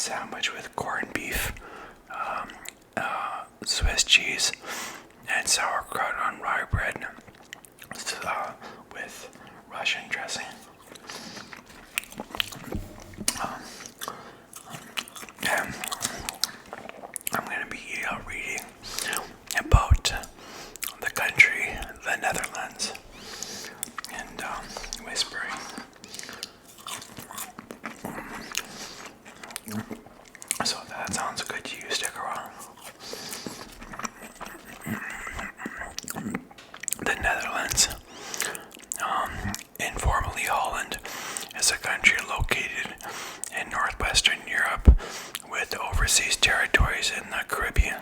sandwich with corned beef, Swiss cheese, and sauerkraut on rye bread with Russian dressing. And I'm going to be reading about the country, the Netherlands, and whispering. So if that sounds good to you, stick around. The Netherlands, informally Holland, is a country located in northwestern Europe with overseas territories in the Caribbean.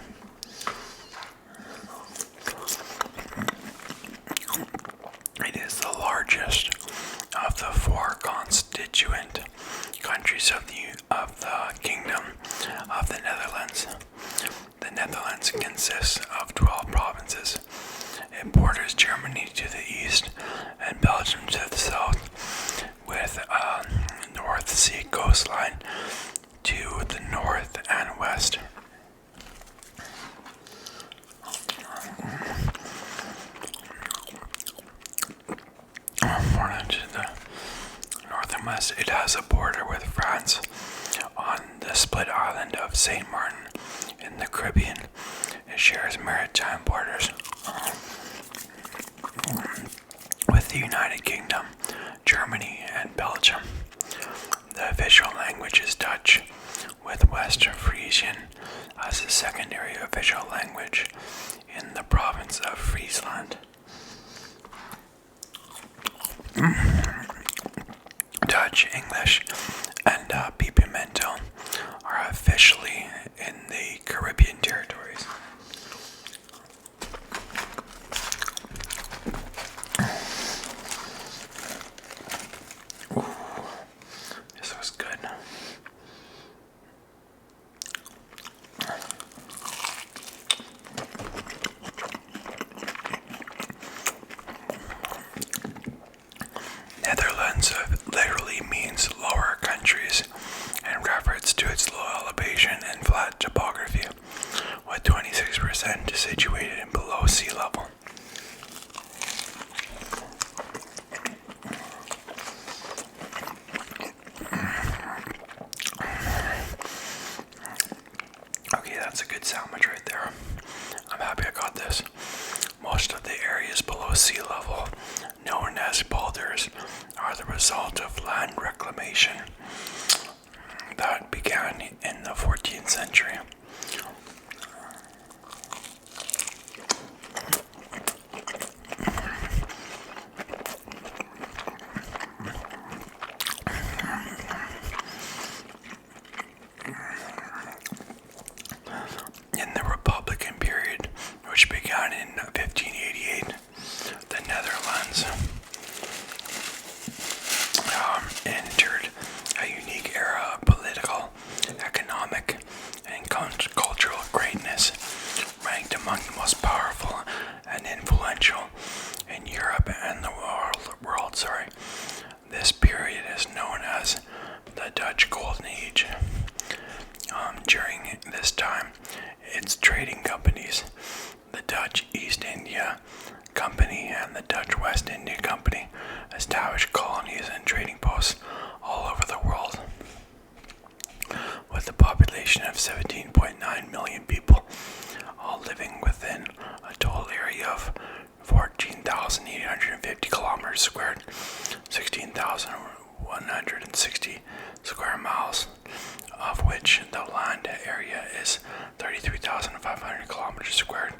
It is the largest of the four constituent countries of the Kingdom of the Netherlands. The Netherlands consists of 12 provinces. It borders Germany to the east and Belgium to the south, with a North Sea coastline to the north and west. More to the north and west, it has a border with France on the split island of Saint Martin in the Caribbean. It shares maritime borders with the United Kingdom, Germany, and Belgium. The official language is Dutch, with West Frisian as a secondary official language in the province of Friesland. Dutch, English, and Pipimento are officially in the Caribbean territories. Ooh, this was good. Netherlands literally means lower countries and refers to its low elevation and flat topography, with 26% situated in below sea level. Okay, that's a good sandwich right there. I'm happy I got this. Most of the areas below sea level, known as polders, are the result of land reclamation that began in the 14th century. In the Republican period, which began in 1588, the Netherlands entered a unique era of political, economic, and cultural greatness, ranked among the most powerful and influential in Europe and the world. This period is known as the Dutch Golden Age. During this time, its trading companies, the Dutch East India Company and the Dutch West India Company, established colonies and trading posts all over the world. With a population of 17.9 million people, all living within a total area of 14,850 kilometers squared, 16,160 square miles, of which the land area is 33,500 kilometers squared,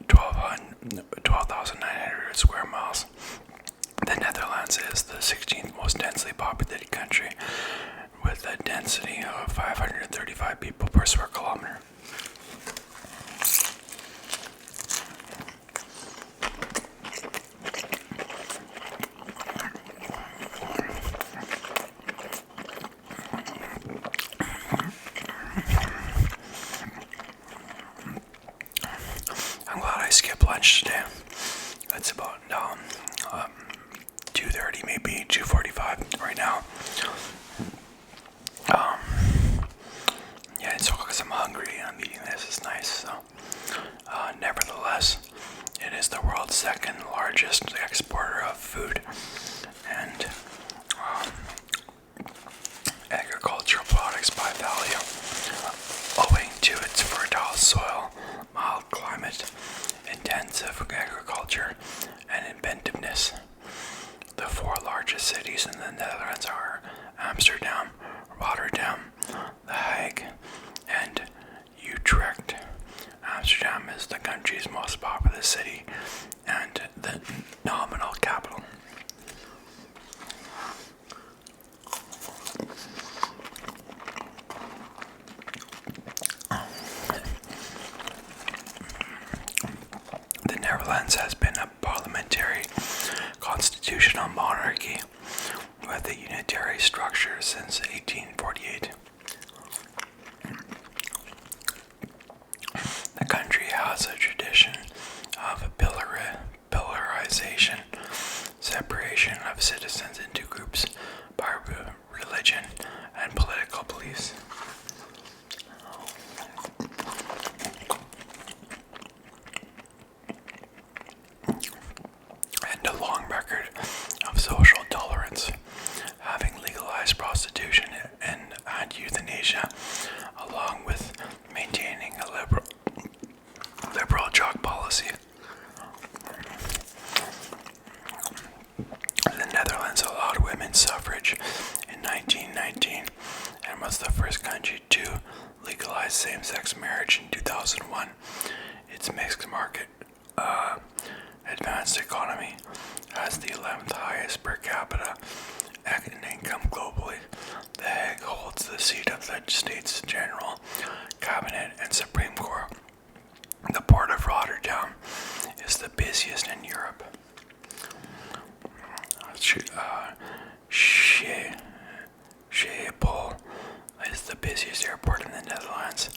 12,900 square miles. The Netherlands is the 16th most densely populated country, with a density of 535 people per square kilometer. I'm glad I skipped lunch today. It's about 2:30, maybe 2:45 right now. hungry and I'm eating this. It's nice. So, nevertheless, it is the world's second largest exporter of food and agricultural products by value, owing to its fertile soil, mild climate, intensive agriculture, and inventiveness. The four largest cities in the Netherlands are Amsterdam, Rotterdam, The Hague, and Utrecht. Amsterdam is the country's most populous city and the nominal capital. The Netherlands has been a parliamentary constitutional monarchy with a unitary structure since 1848. The country has a tradition of pillarization, separation of citizens into groups by religion and political beliefs. And a long record of social tolerance, having legalized prostitution and euthanasia, along with maintaining a liberal drug policy. The Netherlands allowed women's suffrage in 1919 and was the first country to legalize same-sex marriage in 2001. Its mixed market advanced economy has the 11th highest per capita income globally. The Hague holds the seat of the state's general cabinet and Supreme Court. The port of Rotterdam is the busiest in Europe. Schiphol is the busiest airport in the Netherlands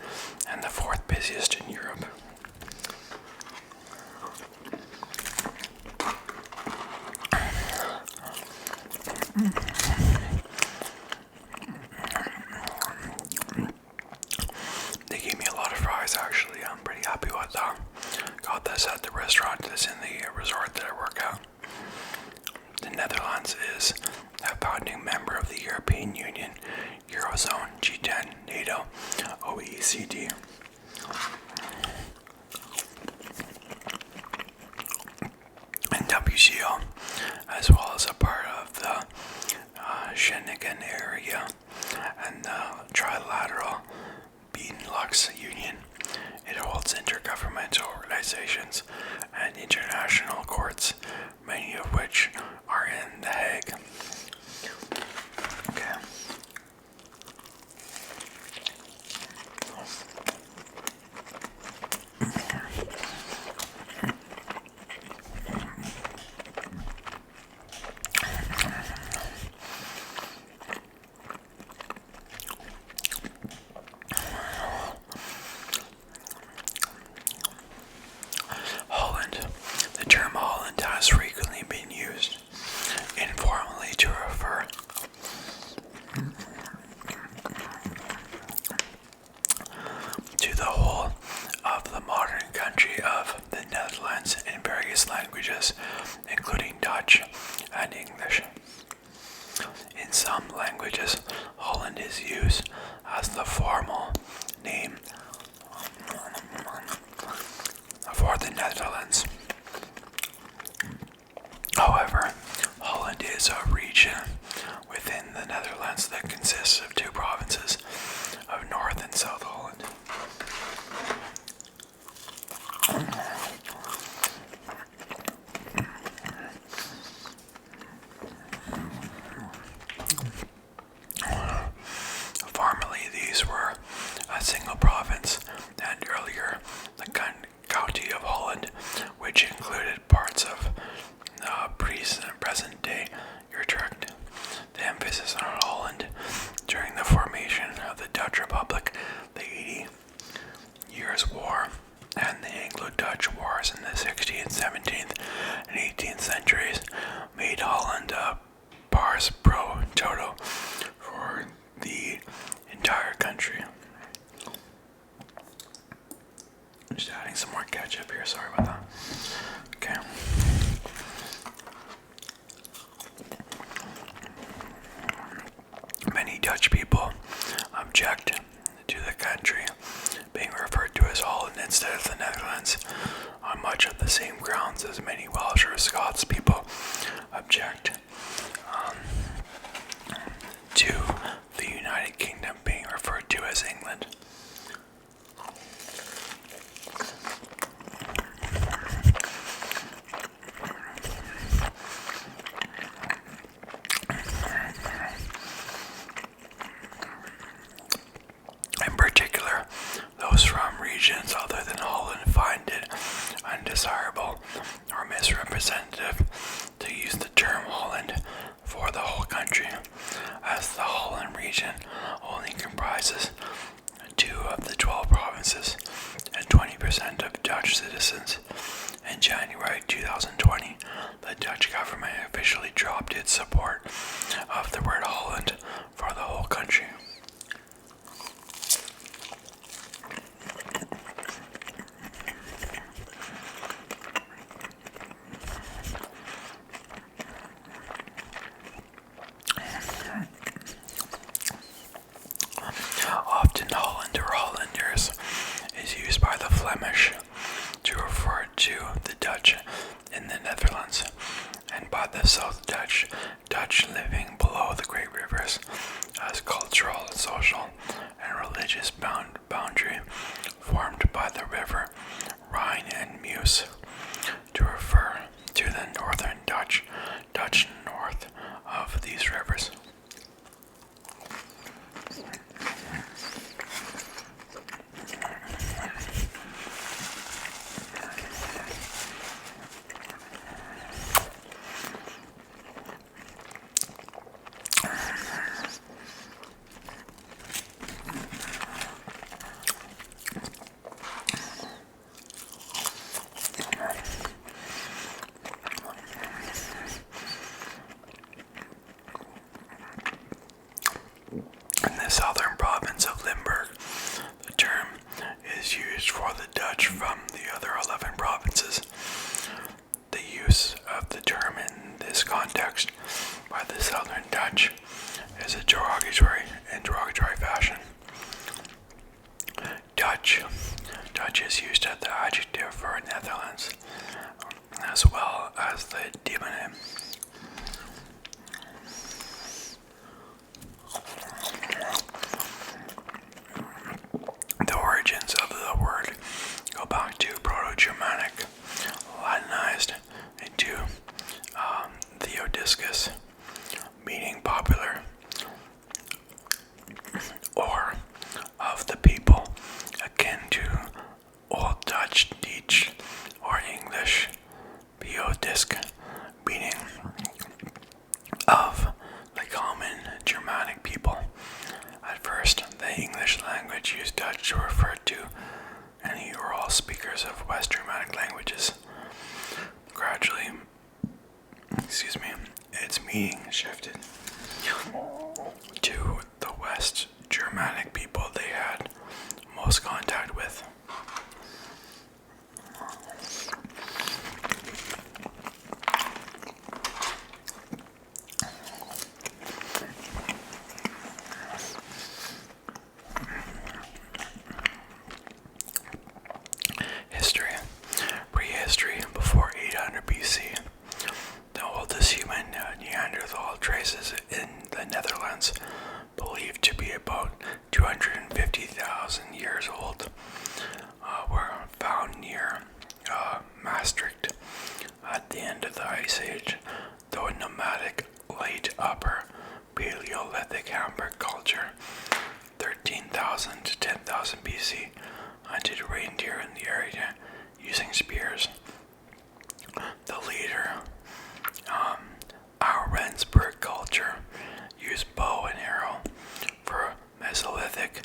and the fourth busiest in Europe. They gave me a lot of fries actually. I'm pretty happy with that. Got this at the restaurant that's in the resort that I work at. The Netherlands is a founding member of the European Union, Eurozone, G10, NATO, OECD. And WTO, as well as a part of the Schengen area and the Trilateral Benelux Union. It holds intergovernmental organizations and international courts, many of which are in The Hague. Okay. Holland. The term Holland has frequently been used informally to refer to the whole of the modern country of the Netherlands in various languages, including Dutch and English. In some languages, Holland is used as the formal name for the Netherlands. However, Holland is a region within the Netherlands that consists of two provinces of North and South Holland. Formerly, these were Just adding some more ketchup here, sorry about that. Okay. Many Dutch people object to the country being referred to as Holland instead of the Netherlands on much of the same grounds as many Welsh or Scots people object to the United Kingdom being referred to as England. In particular, those from regions other than Holland find it undesirable or misrepresentative to use the term Holland for the whole country, as the Holland region only comprises 2 of the 12 provinces and 20% of Dutch citizens. In January 2020, the Dutch government officially dropped its support of the word Holland for the whole country. Often Holland or Hollanders is used by the Flemish to refer to the Dutch in the Netherlands, and by the South Dutch living below the Great Rivers as cultural, social, and religious boundary formed by the river Rhine and Meuse, to refer to the northern Dutch north of these rivers. In the southern province of Limburg, the term is used for the Dutch from the other 11 provinces. The use of the term in this context by the southern Dutch is a derogatory fashion. Dutch is used as the adjective for Netherlands, as well as the demonym. The origins of the word go back to Proto-Germanic, Latinized into Theodiscus, meaning popular, or of the people, akin to Old Dutch Dietsch, or English Biodisk, meaning of the common Germanic people. At first, the English language used Dutch to refer to any or all speakers of West Germanic languages. Gradually, its meaning shifted to the West Germanic people they had most contact with. Prehistory, before 800 BC. The oldest human Neanderthal traces in the Netherlands, believed to be about 250,000 years old, were found near Maastricht at the end of the Ice Age, though a nomadic late upper Paleolithic Hamburg culture, 13,000 to 10,000 BC, hunted reindeer in the area using spears. The leader, our Rendsburg culture, used bow and arrow. For Mesolithic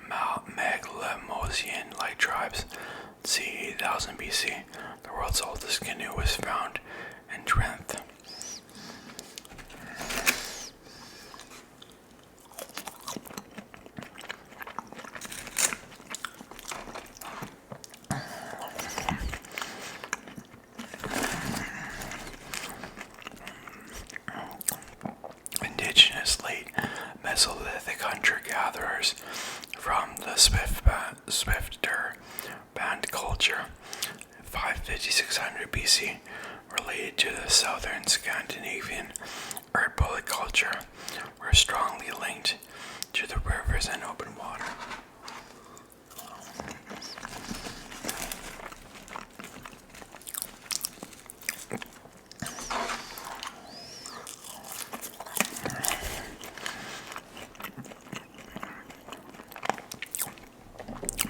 Megalomosian-like tribes, c. 8000 BC, the world's oldest canoe was found in Trent. culture, 550-600 BC, related to the southern Scandinavian Erdbolic culture, were strongly linked to the rivers and open water.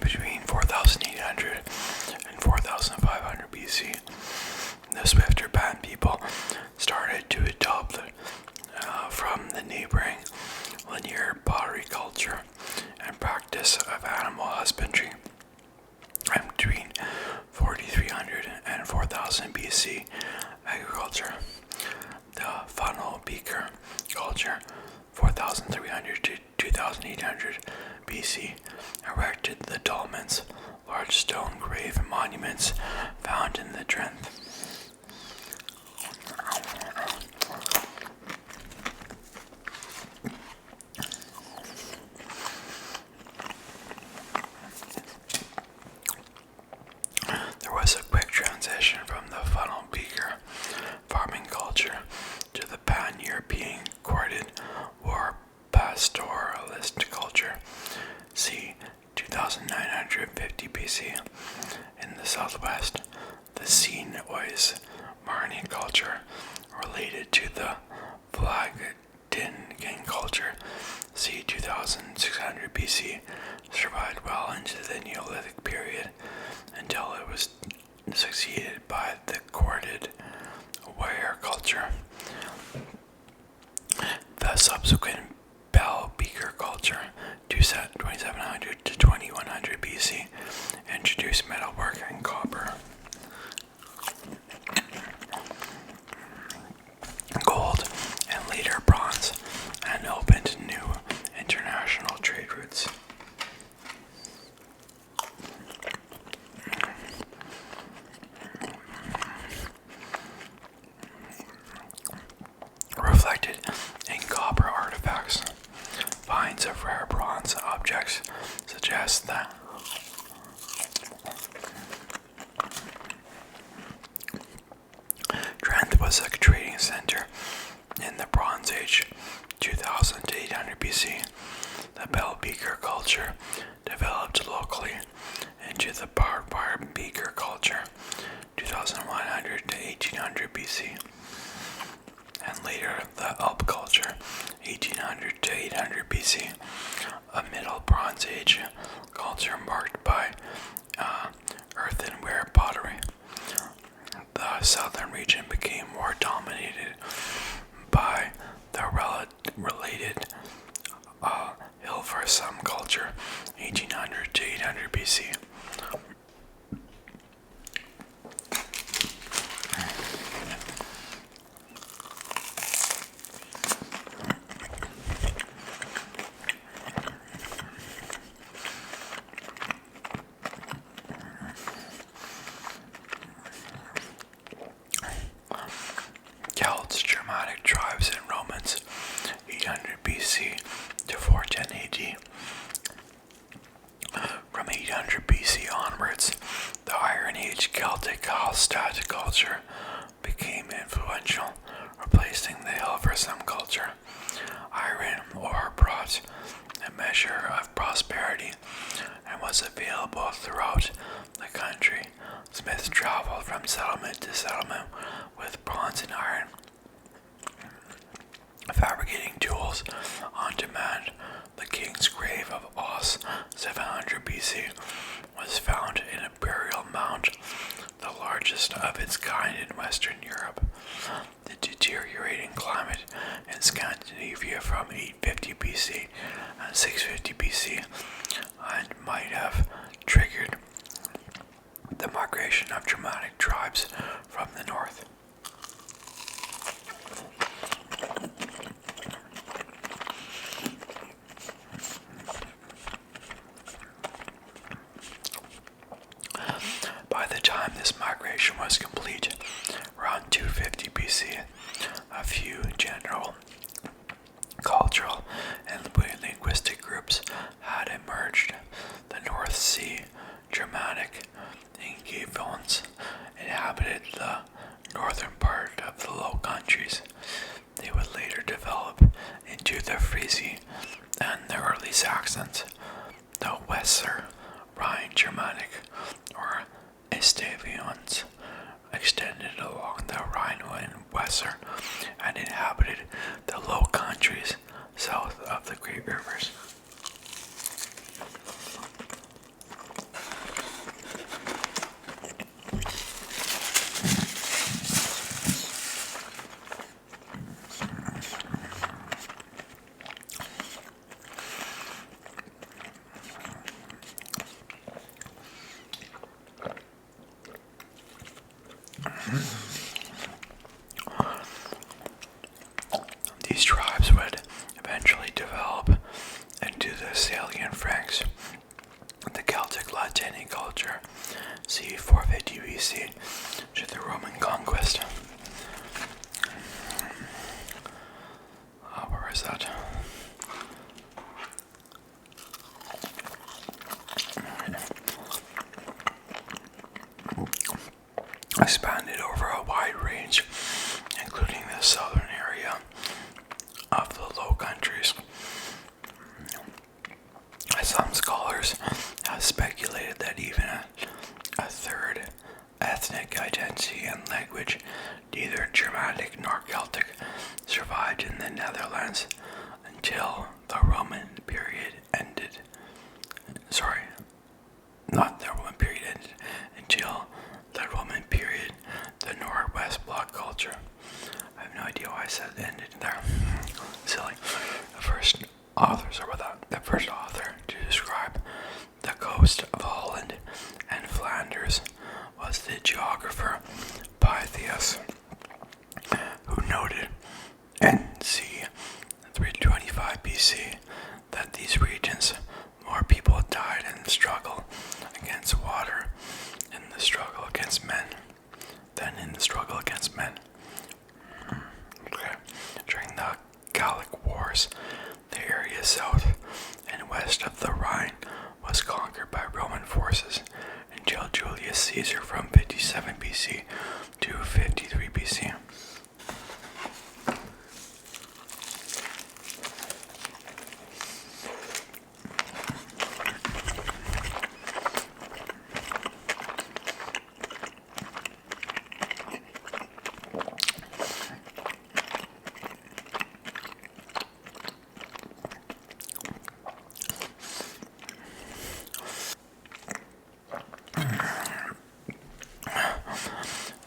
Between 4,800 and 4,500 BC, the swifter band people started to adopt from the neighboring linear pottery culture and practice of animal husbandry. And between 4,300 and 4,000 BC, agriculture, the funnel beaker culture, 4,300 to 2,800 BC, erected the dolmens, large stone grave monuments found in the Trent. There was a quick transition from the funnel beaker farming culture to the pan-European corded or pastoralist culture, c. 2950 BC. In the southwest, the Sinois Marni culture, related to the Vlagdingen culture, c. 2600 BC, survived well into the Neolithic period until it was succeeded by the corded ware culture. The subsequent bell beaker culture, 2700 to 2100 BC, introduced metalwork and copper, gold, and later bronze, and opened new international trade routes. Reflected in copper artifacts, finds of rare bronze objects suggest that Trent was a trading center in the Bronze Age, 2000 to 800 BC. The bell beaker culture developed locally into the barbed wire beaker culture, 2100 to 1800 BC. And later the Alp culture, 1800 to 800 BC, a Middle Bronze Age culture marked by earthenware pottery. The southern region became more dominated by the related Hilversum culture, 1800 to 800 BC. Celts, Germanic tribes, and Romans, 800 BC to 410 AD. From 800 BC onwards, the Iron Age Celtic Hallstatt culture became influential, replacing the Hilversum culture. Iron ore brought a measure of prosperity and was available throughout the country. Smiths traveled from settlement to settlement with bronze and iron, fabricating tools on demand. The king's grave of Os, 700 BC, was found in a burial mound, the largest of its kind in Western Europe. The deteriorating climate in Scandinavia from 850 BC and 650 BC and might have triggered the migration of Germanic tribes from the north. By the time this migration was complete, around 250 BC, a few general cultural and linguistic groups had emerged. The North Sea Germanic Angevins inhabited the northern part of the Low Countries. They would later develop into the Frisi and the early Saxons. The Weser Rhine Germanic, or Estavians, extended along the Rhine and Weser and inhabited the Low Countries south of the great rivers. These tribes would eventually develop into the Salian Franks, the Celtic Latini culture, c. 450 BC, to the Roman conquest. Where is that? Expanded over a wide range, including the southern area of the Low Countries. Some scholars have speculated that even a third ethnic identity and language, neither Germanic nor Celtic, survived in the Netherlands until the Roman period ended. Not the Roman period ended, until the Roman period, the Northwest Bloc culture. I have no idea why I said ended there. Silly. The first author to describe the coast of Holland and Flanders was the geographer Pytheas, who noted in c. 325 BC that these regions, more people died in the struggle against water in the struggle against men than in the struggle against men. During the Gallic Wars, the area south and west of the Rhine was conquered by Roman forces until Julius Caesar from 57 BC to 53 BC.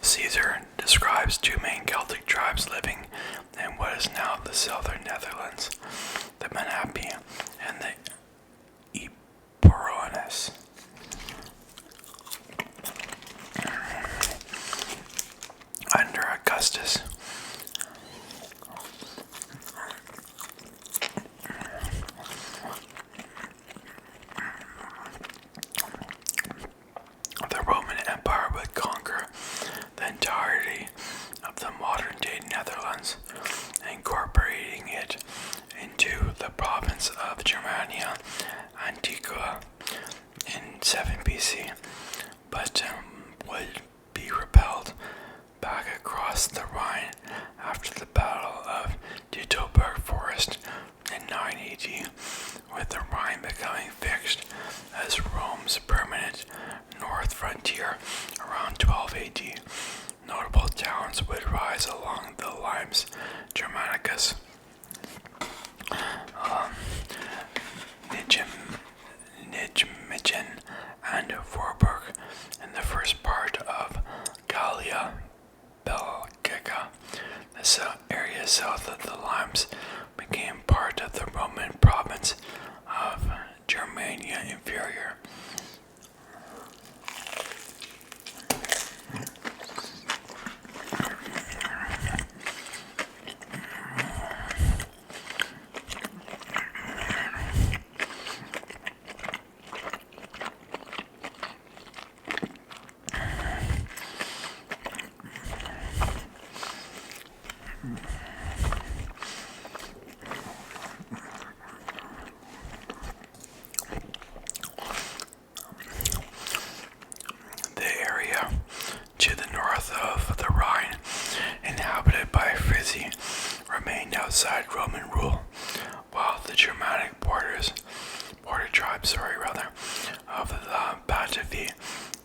Caesar describes two main Celtic tribes living in what is now the southern Netherlands, the Menapi and the Eburones. Under Augustus, the Roman Empire would conquer the entirety of the modern-day Netherlands, incorporating it into the province of Germania Antiqua in 7 BC, but would be repelled back across the Rhine after the Battle of Teutoburg Forest in 9 AD, with the Rhine becoming fixed as Rome's permanent north frontier around 12 AD. Notable towns would rise along the Limes Germanicus, Nijmegen and Voorburg in the first part of Gallia Belgica. The area south of the Limes became part of the Roman province of Germania Inferior. outside Roman rule, while the Germanic border tribes, of the Batavi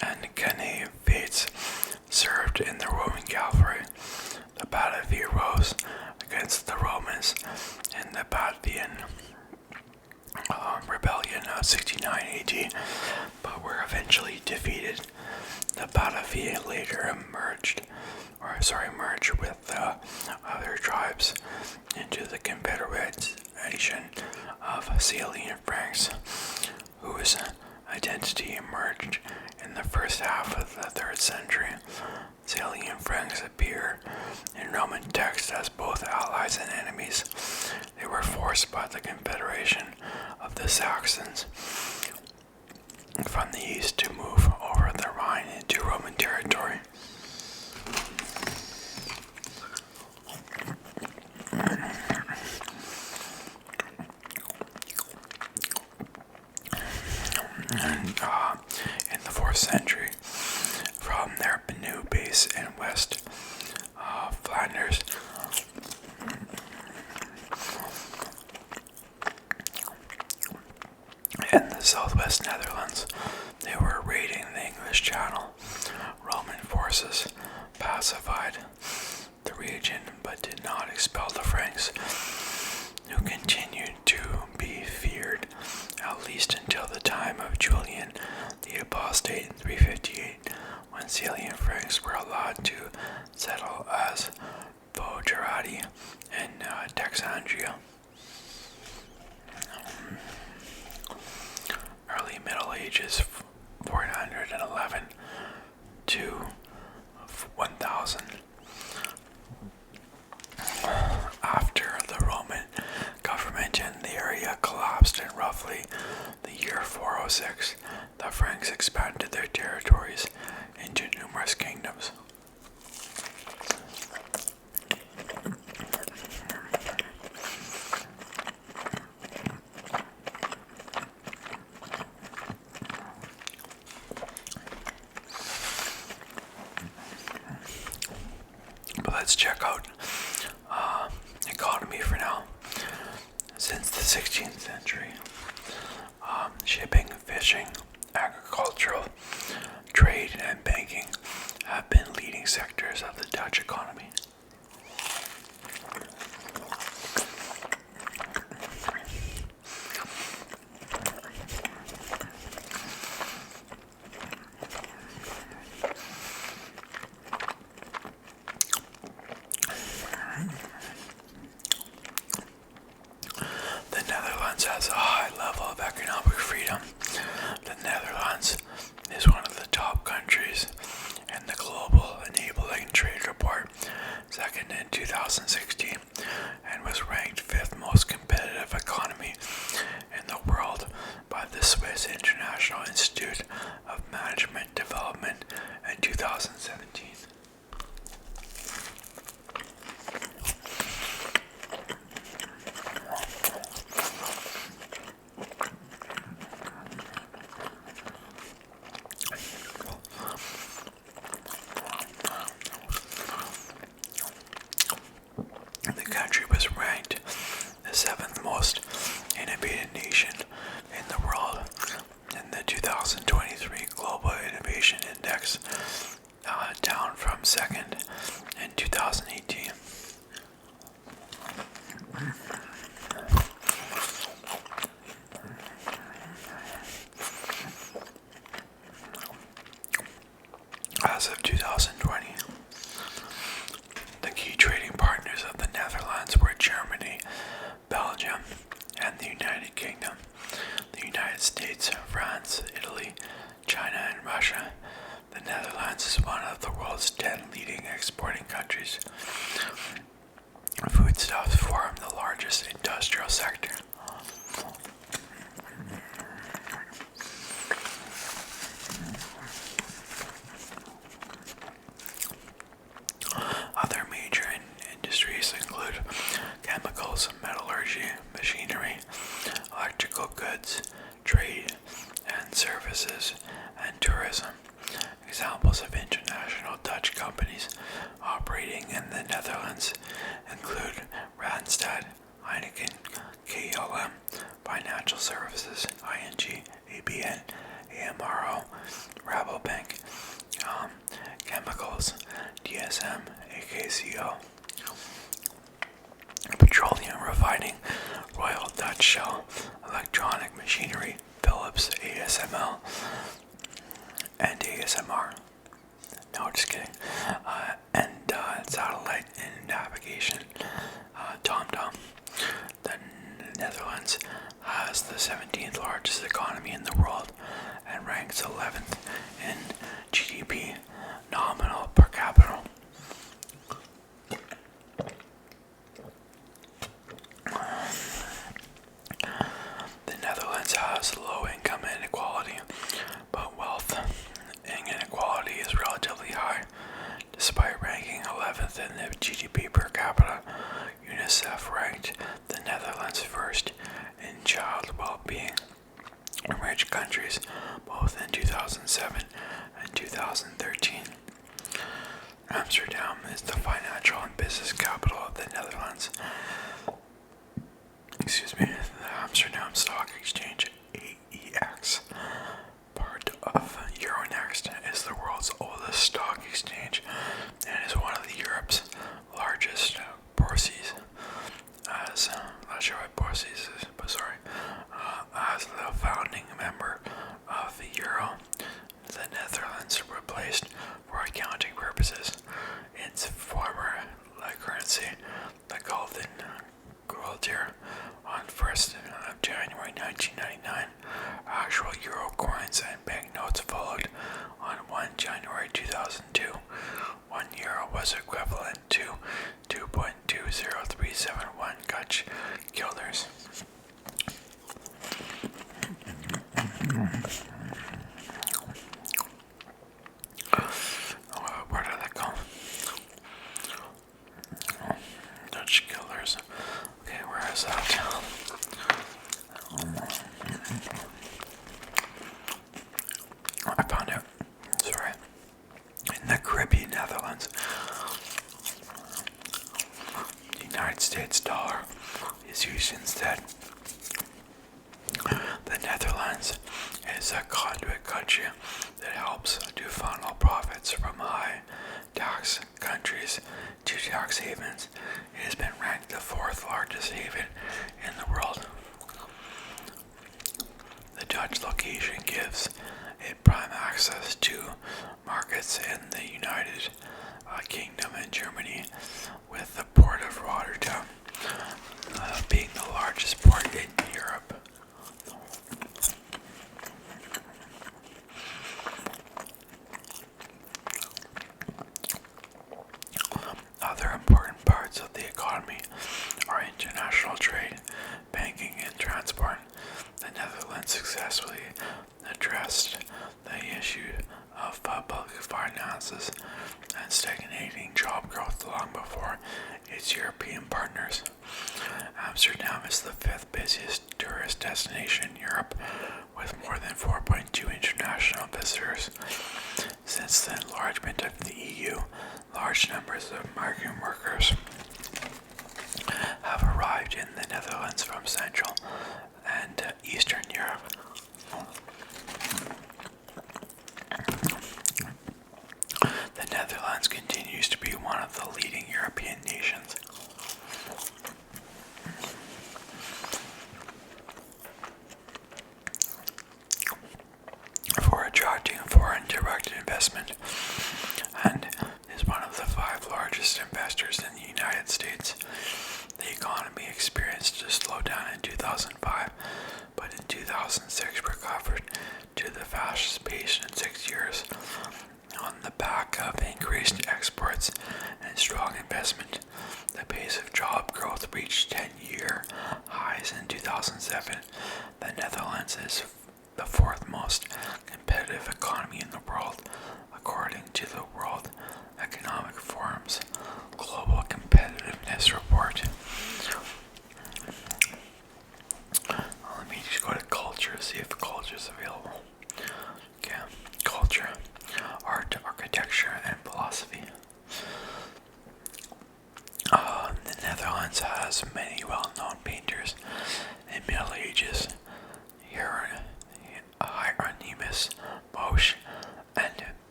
and Canavites served in the Roman cavalry. The Batavi rose against the Romans in the Batavian rebellion of 69 AD, but were eventually defeated. The Batavi later merged with the other tribes into the Confederation of Salian Franks, whose identity emerged in the first half of the 3rd century. Salian Franks appear in Roman texts as both allies and enemies. They were forced by the Confederation of the Saxons from the east to move over the Rhine into Roman territory. And in the 4th century, from their new base in West Flanders, in the southwest Netherlands, they were raiding the English Channel. Roman forces pacified the region but did not expel the Franks, who continued to be feared at least until the time of Julian the Apostate in 358, when Salian Franks were allowed to settle as Foederati in Texandria. Early Middle Ages, 411 to 1000. After the Roman government in the area collapsed in roughly the year 406, the Franks expanded their territories into numerous kingdoms. But let's check out economy for now. Since the 16th century, shipping, fishing, agricultural, trade, and banking have been leading sectors of the Dutch economy. The Netherlands has a high level of economic freedom. The Netherlands is one of the top countries in the Global Enabling Trade Report, second in 2016, and was ranked 5th most competitive economy in the world by the Swiss International Institute of Management Development in 2017. The country was ranked the 7th most innovative nation in the world in the 2023 Global Innovation Index, down from 2nd in 2018. As of 2020, the key trading partners of the Netherlands were Germany, Belgium, and the United Kingdom. The United States, France, Italy, China, and Russia. The Netherlands is one of the world's 10 leading exporting countries. Foodstuffs form the largest industrial sector. Other major industries include chemicals, metallurgy, machinery, electrical goods, trade and services, and tourism. Examples of international Dutch companies operating in the Netherlands include Randstad financial services, ING, ABN, AMRO, Rabobank, chemicals, DSM, AKCO, petroleum refining, Royal Dutch Shell, electronic machinery, Philips, ASML, and ASMR. No, just kidding. And satellite and navigation, TomTom. The Netherlands has the 17th largest economy in the world and ranks 11th in GDP nominal per capita. The Netherlands has low income inequality, but wealth inequality is relatively high. Despite ranking 11th in the GDP per capita, UNICEF ranked the Netherlands first in child well-being in rich countries, both in 2007 and 2013. Amsterdam is the financial and business capital of the Netherlands. The Amsterdam Stock Exchange, AEX, part of Euronext, is the world's oldest stock exchange and is one of Europe's largest bourses. Not sure what bourses is, but sorry. As the founding member of the Euro, the Netherlands replaced, for accounting purposes, its former currency, the Golden Guiltier, on 1st of January 1999. Actual euro coins and banknotes followed on 1 January 2002. 1 euro was equivalent to 2.20371 Dutch guilders. Where did that go? Dutch guilders. Okay, where is that? I found it. Sorry. In the Caribbean Netherlands. The United States dollar is used instead. The Netherlands is a conduit country that helps to funnel profits from high tax countries to tax havens. It has been ranked the 4th largest haven in the world. The Dutch location gives it prime access to markets in the United Kingdom and Germany, with the port of Rotterdam being the largest port in Europe. Other important parts of the economy are international trade, banking, and transport. The Netherlands successfully addressed the issue of public finances and stagnating job growth long before its European partners. Amsterdam is the 5th busiest tourist destination in Europe, with more than 4.2 international visitors. Since the enlargement of the EU, large numbers of migrant workers have arrived in the Netherlands from Central and Eastern Europe. The Netherlands continues to be one of the leading European nations. For attracting foreign direct investment, and is one of the 5 largest investors in the United States. The economy experienced a slowdown in 2005, but in 2006 recovered to the fastest pace in 6 years on the back of increased exports and strong investment. The pace of job growth reached 10-year highs in 2007. The Netherlands is the 4th most competitive economy in the world, according to the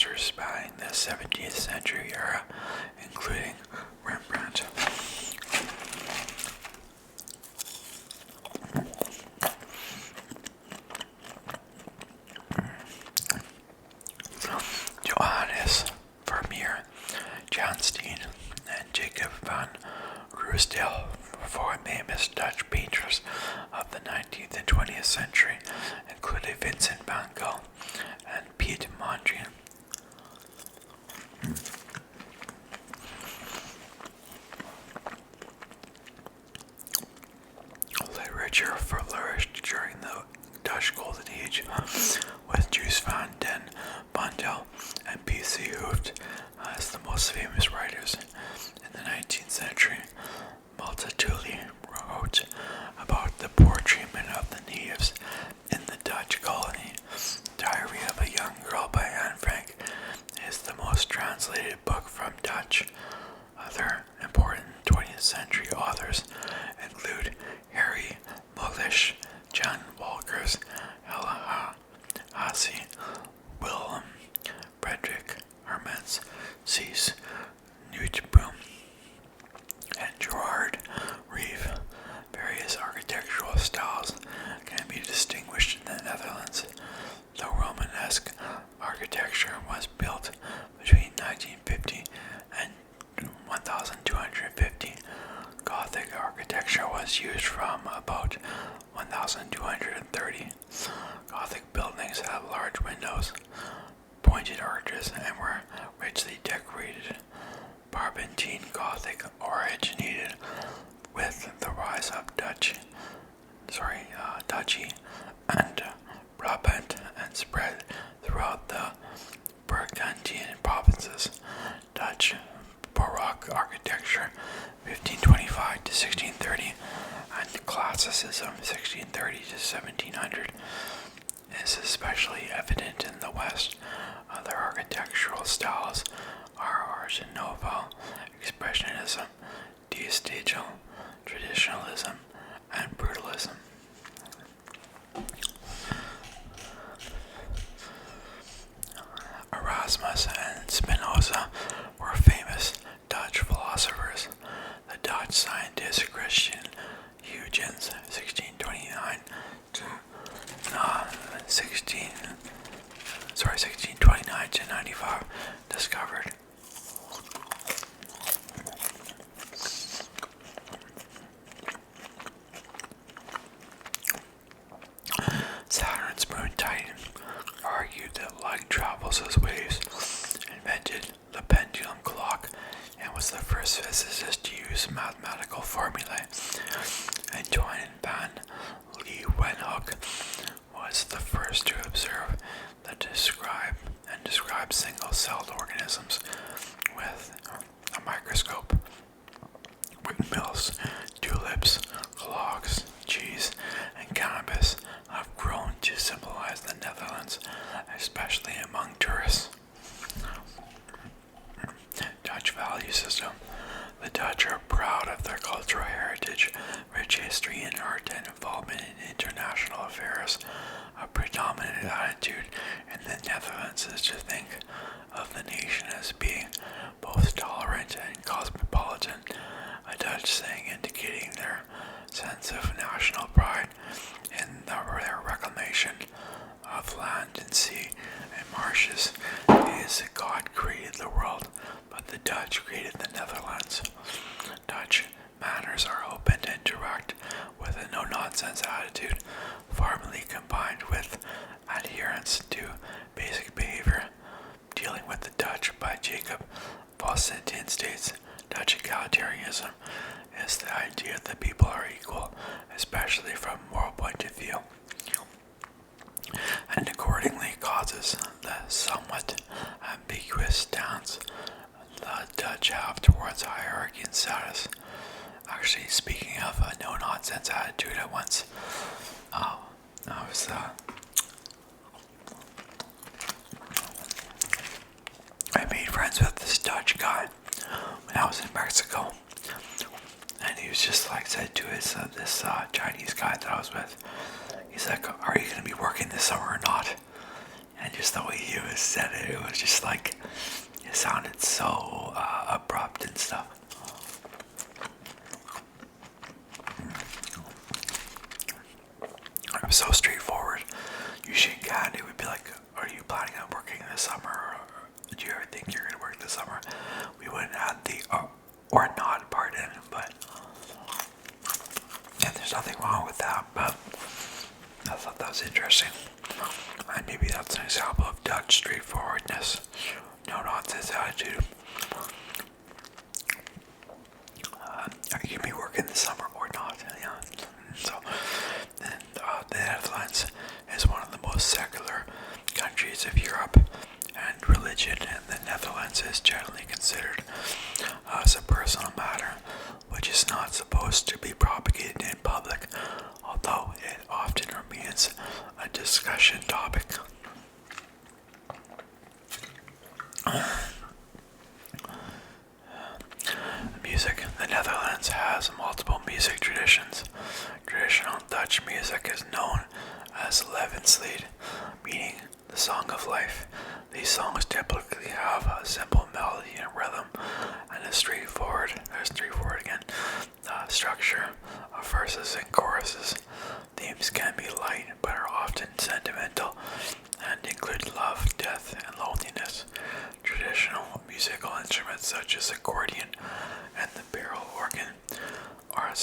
masters spanning the 17th century era, including Rembrandt. Johannes Vermeer, Jan Steen, and Jacob van Ruysdael, four famous Dutch painters of the 19th and 20th century, including Vincent van Gogh and Piet Mondrian. Literature flourished during the Dutch Golden Age, with Jules van den Boondel and P.C. Hooft as the most famous writers. In the 19th century, Multatuli wrote about the poor treatment of the natives in the Dutch colony. Diary of a Young Girl by Anne Frank is the most translated book from Dutch. Other important 20th century authors include Harry Mulisch, Jan Wolkers, Ella Hassie, Willem Frederick Hermans, Cees Nuitboom, and Gerard Reeve. Various architectural styles can be distinguished in the Netherlands. The Romanesque architecture was built between 1950 and 1250. Gothic architecture was used from about 1230. Gothic buildings had large windows, pointed arches, and were richly decorated. Barbantine Gothic originated with the rise of Duchy and Brabant and spread throughout the Burgundian provinces. Dutch Baroque architecture 1525 to 1630 and Classicism 1630 to 1700 is especially evident in the West. Other architectural styles are Art Nouveau, Expressionism, Deistige, Traditionalism, and Brutalism. Erasmus and Spinoza were famous Dutch philosophers. The Dutch scientist Christian Huygens, 1629 to 1629 to 95, discovered Saturn's moon Titan, argued that light travels as waves, invented the pendulum clock, and was the first physicist to use mathematical formulae. Antoine van Leeuwenhoek was the first to observe describe single-celled organisms with a microscope. Windmills, tulips, clocks, cheese, and cannabis have grown to symbolize the Netherlands, especially among tourists. Dutch value system. The Dutch are proud of their cultural heritage, rich history in art, and involvement in international affairs. A predominant attitude in the Netherlands is to think of the nation as being both tolerant and cosmopolitan, a Dutch saying indicating their sense of national pride in their reclamation of land and sea and marshes. Is God created the world, but the Dutch created the Netherlands. Dutch manners are open and direct, with a no-nonsense attitude, formally combined with adherence to basic behavior. Dealing with the Dutch by Jacob Vossentien states, Dutch egalitarianism is the idea that people are equal, especially from a moral point of view, and accordingly causes the somewhat ambiguous stance the Dutch have towards hierarchy and status. Actually, speaking of a no-nonsense attitude, I made friends with this Dutch guy when I was in Mexico, and he was just like said to his this Chinese guy that I was with, he's like, "Are you gonna be working this summer or not?" And just the way he said it, it was just like or not, pardon, but and there's nothing wrong with that, but I thought that was interesting. And maybe that's an example of Dutch straightforwardness, no nonsense attitude. You can be working the summer or not, yeah. So, and the Netherlands is one of the most secular countries of Europe, and religion in the Netherlands is generally considered as a personal matter, which is not supposed to be propagated in public, although it often remains a discussion topic. Music. The Netherlands has multiple music traditions. Traditional Dutch music is known as levenslied, meaning the song of life. These songs typically have a simple melody and rhythm and a straightforward structure of verses and choruses. Themes can be light but are often sentimental and include love, death, and loneliness. Traditional musical instruments such as accordion and the barrel organ are a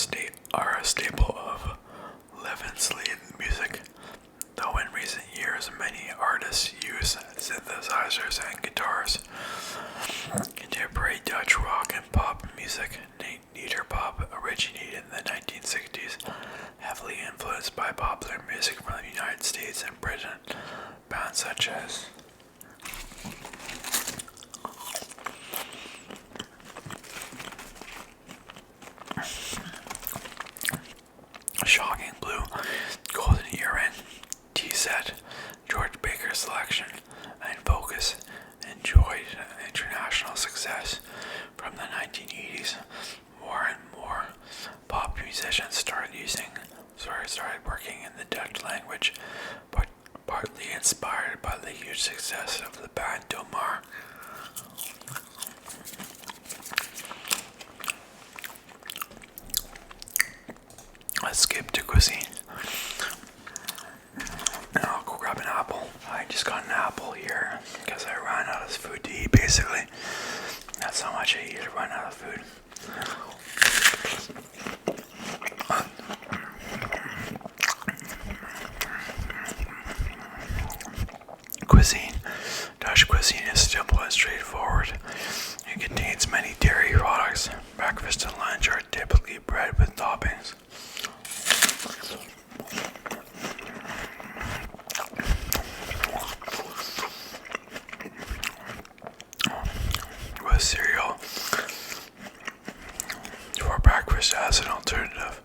staple of levenslied music, though in recent years many artists use synthesizers and guitars. Contemporary Dutch rock and pop music, Nederpop, originated in the 1960s, heavily influenced by popular music from the United States and Britain. Bands such as Shocking Blue, Golden Earring, T-Set, George Baker's Selection, and Focus enjoyed international success from the 1980s. More and more pop musicians started working in the Dutch language, but partly inspired by the huge success of the band Domar. Let's skip to cuisine. Now I'll go grab an apple. I just got an apple here because I ran out of food to eat, basically. That's how much I eat to run out of food. Cuisine. Dutch cuisine is simple and straightforward. It contains many dairy products. Breakfast and lunch are typically bread with toppings. With cereal for breakfast as an alternative.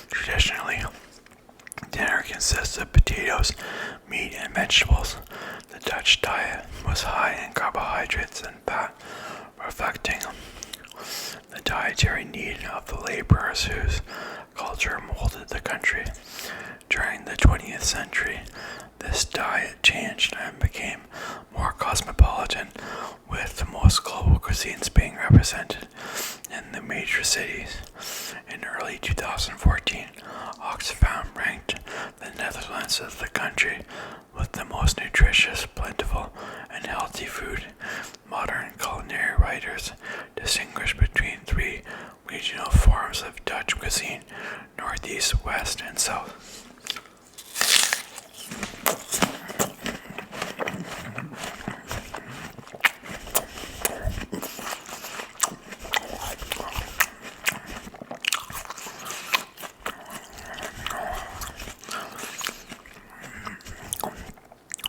Traditionally, dinner consists of potatoes, meat, and vegetables. The Dutch diet was high in carbohydrates and fat, reflecting the dietary need of the laborers whose culture molded the country. During the 20th century, this diet changed and became more cosmopolitan, with most global cuisines being represented in the major cities. In early 2014, Oxfam ranked the Netherlands as the country with the most nutritious, plentiful, and healthy food. Modern culinary writers distinguish between three regional forms of Dutch cuisine: Northeast, West, and South.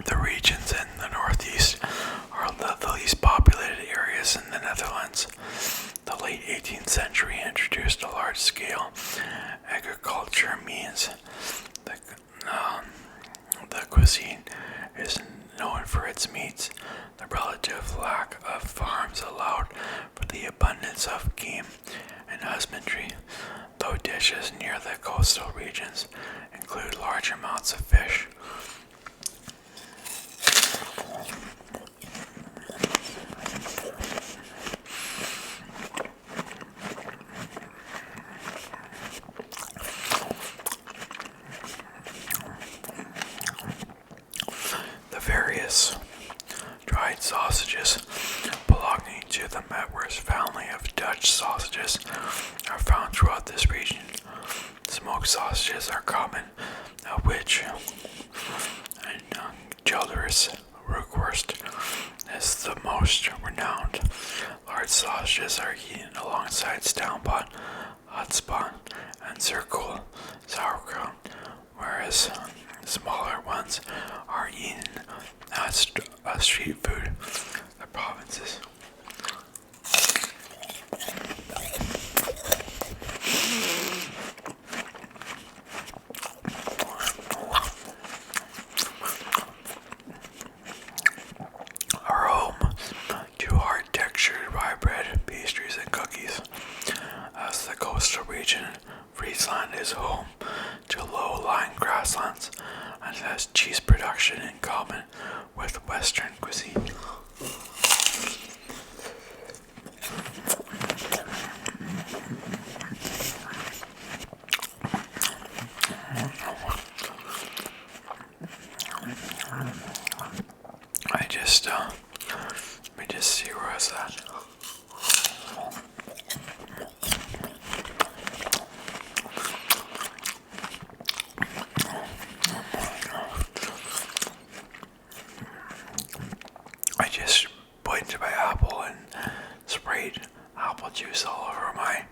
The regions in the Northeast are the least populated areas in the Netherlands. The late 18th century introduced a large-scale agriculture means the cuisine is known for its meats. The relative lack of farms allowed for the abundance of game and husbandry, though dishes near the coastal regions include large amounts of fish. The various dried sausages belonging to the Metwurst family of Dutch sausages are found throughout this region. Smoked sausages are common, of which and Childers Rookworst is the most renowned. Large sausages are eaten alongside Stounpot, Hotspot, and Circle sauerkraut, whereas smaller ones are eaten as street food. The provinces. Are home to hard-textured rye bread, pastries, and cookies. As the coastal region, Friesland is home to low-lying grasslands and has cheese production in common with Western cuisine. Let me just see where I was at. I just pointed my apple and sprayed apple juice all over my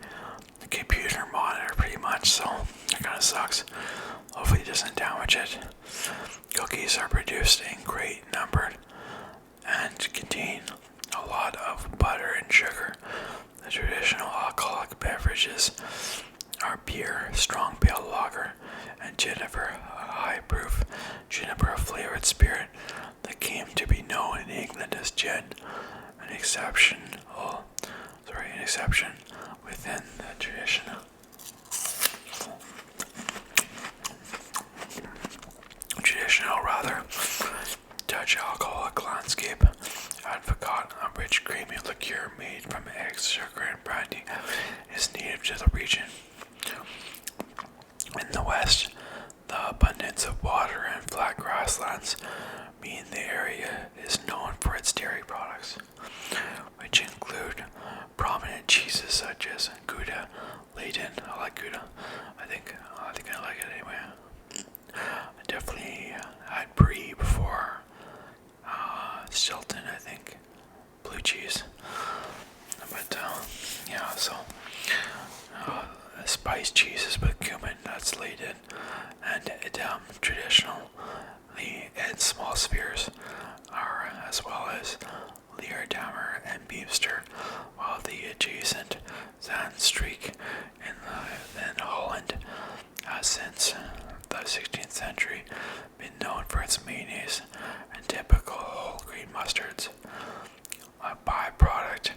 computer monitor pretty much, so that kind of sucks. Hopefully it doesn't damage it. Cookies are produced in great number and contain a lot of butter and sugar. The traditional alcoholic beverages are beer, strong pale lager, and Juniper, a high-proof Juniper-flavored spirit that came to be known in England as gin. An exception within the tradition. Dutch alcoholic landscape. Advocaat, a rich creamy liqueur made from eggs, sugar, and brandy, is native to the region. In the west, the abundance of water and flat grasslands mean the area is known for its dairy products, which include prominent cheeses such as Gouda, Leyden. I like Gouda. I think I like it anyway. I definitely had Brie before. Stilton, I think. Blue cheese. But yeah, so spiced cheeses with cumin, that's Leyden, and Edam traditional. The Ed small spheres are as well as Leerdammer and Beemster, while the adjacent Zandstreek in Holland has since the 16th century been known for its mayonnaise and typical whole grain mustards. A byproduct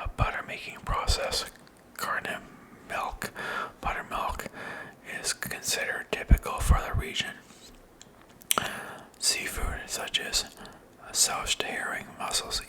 of butter making process, carnet milk, buttermilk, is considered typical for the region. Seafood such as soused herring, mussels,